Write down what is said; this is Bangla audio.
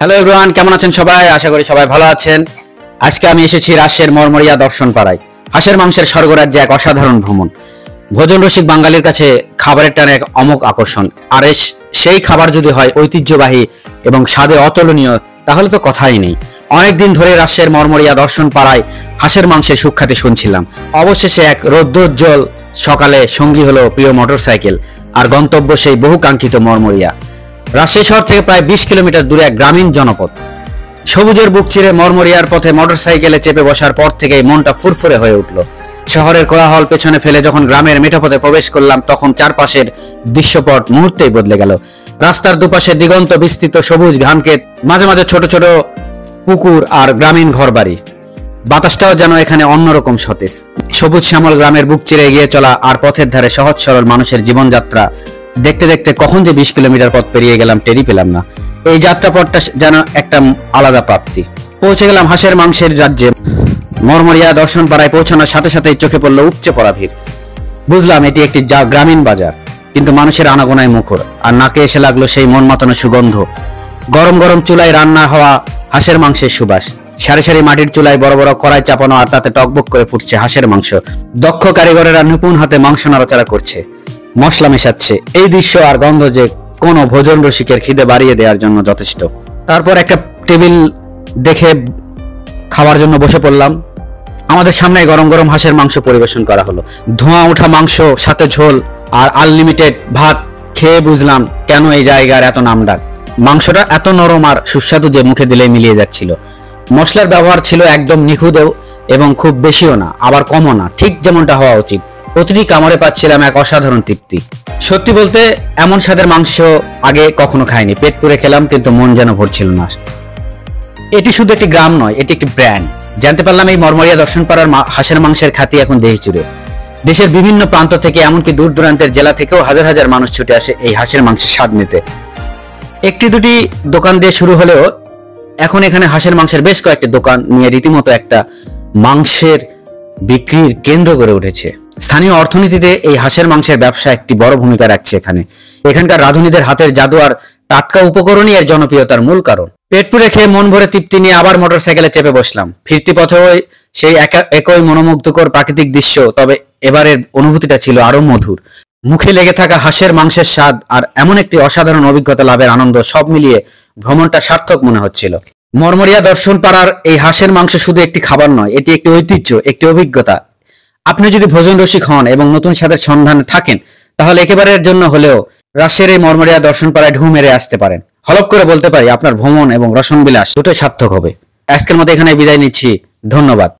হ্যালো এভরিওয়ান, কেমন আছেন সবাই? আশা করি সবাই ভালো আছেন। আজকে আমি এসেছি রাজশাহীর মরমরিয়া দর্শন পাড়ায়। হাঁসের মাংসের স্বর্গরাজ্যে এক অসাধারণ ভ্রমণ। ভোজন রসিক বাঙালির কাছে খাবারের টান এক অমোঘ আকর্ষণ। আর সেই খাবার যদি হয় ঐতিহ্যবাহী এবং স্বাদে অতুলনীয়, তাহলে তো কথাই নেই। অনেকদিন ধরে রাজশাহীর মরমরিয়া দর্শন পাড়ায় হাঁসের মাংসের সুখ্যাতি শুনছিলাম। অবশেষে এক রৌদ্রোজ্জ্বল সকালে সঙ্গী হলো প্রিয় মোটরসাইকেল, আর গন্তব্য সেই বহু কাঙ্ক্ষিত মরমরিয়া। রাজশাহী শহর থেকে প্রায় 20 কিলোমিটার দূরে এক গ্রামীণ জনপদ। সবুজের বুক চিরে মরমরিয়ার পথে মোটরসাইকেলে চেপে বসার পর থেকেই মনটা ফুরফুরে হয়ে উঠল। শহরের কোলাহল পেছনে ফেলে যখন গ্রামের মেঠোপথে প্রবেশ করলাম, তখন চারপাশের দৃশ্যপট মুহূর্তেই বদলে গেল। রাস্তার দুপাশে দিগন্ত বিস্তৃত সবুজ ধানক্ষেত, মাঝে মাঝে ছোট ছোট পুকুর আর গ্রামীণ ঘরবাড়ি। বাতাসটাও যেন এখানে অন্যরকম সতেজ। সবুজ শ্যামল গ্রামের বুক চিরে এগিয়ে চলা আর পথের ধারে সহজ সরল মানুষের জীবনযাত্রা দেখতে দেখতে কখন যে 20 কিলোমিটার পথ পেরিয়ে গেলাম টেরই পেলাম না। এই যাত্রাপথটা যেন একটা আলাদা প্রাপ্তি। পৌঁছে গেলাম হাঁসের মাংসের রাজ্যে। মরমরিয়া দর্শন পাড়ায় পৌঁছানোর সাথে সাথেই চোখে পড়লো উপচে পড়া ভিড়। বুঝলাম এটি একটি গ্রামীণ বাজার, কিন্তু মানুষের আনাগোনায় মুখর। আর নাকে এসে লাগলো সেই মন মাতানো সুগন্ধ। গরম গরম চুলায় রান্না হওয়া হাঁসের মাংসের সুবাস। সারি সারি মাটির চুলায় বড় বড় কড়াই চাপানো, আর তাতে টকবক করে ফুটছে হাঁসের মাংস। দক্ষ কারিগরেরা নিপুণ হাতে মাংস নাড়াচাড়া করছে, মশলা মেশাচ্ছে। এই দৃশ্য আর গন্ধ যে কোনো ভোজন রসিকের খিদে বাড়িয়ে দেওয়ার জন্য যথেষ্ট। তারপর একটা টেবিল দেখে খাওয়ার জন্য বসে পড়লাম। আমাদের সামনে গরম গরম হাঁসের মাংস পরিবেশন করা হলো। ধোঁয়া ওঠা মাংস, সাথে ঝোল আর আনলিমিটেড ভাত। খেয়ে বুঝলাম কেন এই জায়গার এত নামডাক। মাংসটা এত নরম আর সুস্বাদু যে মুখে দিলে মিলিয়ে যাচ্ছিল। মশলার ব্যবহার ছিল একদম নিখুঁত এবং খুব বেশিও না, আবার কমও না, ঠিক যেমনটা হওয়া উচিত। প্রতিটি কামড়ে পাচ্ছিলাম এক অসাধারণ তৃপ্তি। সত্যি বলতে এমন স্বাদের মাংস আগে কখনো খাইনি। পেট পুরে খেলাম, কিন্তু মন যেন ভরছিল না। এটি শুধু একটি গ্রাম নয়, এটি একটি ব্র্যান্ড। জানতে পারলাম এই মরমরিয়া দর্শন পাড়ার হাঁসের মাংসের খ্যাতি এখন দেশ জুড়ে। দেশের বিভিন্ন প্রান্ত থেকে, এমনকি দূর দূরান্তের জেলা থেকেও হাজার হাজার মানুষ ছুটে আসে এই হাঁসের মাংসের স্বাদ নিতে। একটি দুটি দোকান দিয়ে শুরু হলেও এখন এখানে হাঁসের মাংসের বেশ কয়েকটি দোকান নিয়ে রীতিমতো একটা মাংসের বিক্রির কেন্দ্র গড়ে উঠেছে। স্থানীয় অর্থনীতিতে এই হাঁসের মাংসের ব্যবসা একটি বড় ভূমিকা রাখছে। এখানকার রাঁধুনিদের হাতের জাদু আর টাটকা উপকরণই এর জনপ্রিয়তার মূল কারণ। পেট পুরে খেয়ে মন ভরে তৃপ্তি নিয়ে আবার মোটরসাইকেলে চেপে বসলাম। ফিরতি পথেও সেই একই মনোমুগ্ধকর প্রাকৃতিক দৃশ্য, তবে এবারের অনুভূতিটা ছিল আরো মধুর। মুখে লেগে থাকা হাঁসের মাংসের স্বাদ আর এমন একটি অসাধারণ অভিজ্ঞতা লাভের আনন্দ, সব মিলিয়ে ভ্রমণটা সার্থক মনে হচ্ছিল। মরমরিয়া দর্শন পাড়ার এই হাঁসের মাংস শুধু একটি খাবার নয়, এটি একটি ঐতিহ্য, একটি অভিজ্ঞতা। আপনি যদি ভোজন রসিক হন এবং নতুন স্বাদের সন্ধানে থাকেন, তাহলে একেবারের জন্য হলেও রাজশাহীর এই মরমরিয়া দর্শন পাড়ায় ঢু মেরে আসতে পারেন। হলপ করে বলতে পারি আপনার ভ্রমণ এবং রসনবিলাস দুটোই সার্থক হবে। আজকের মতো এখানে বিদায় নিচ্ছি। ধন্যবাদ।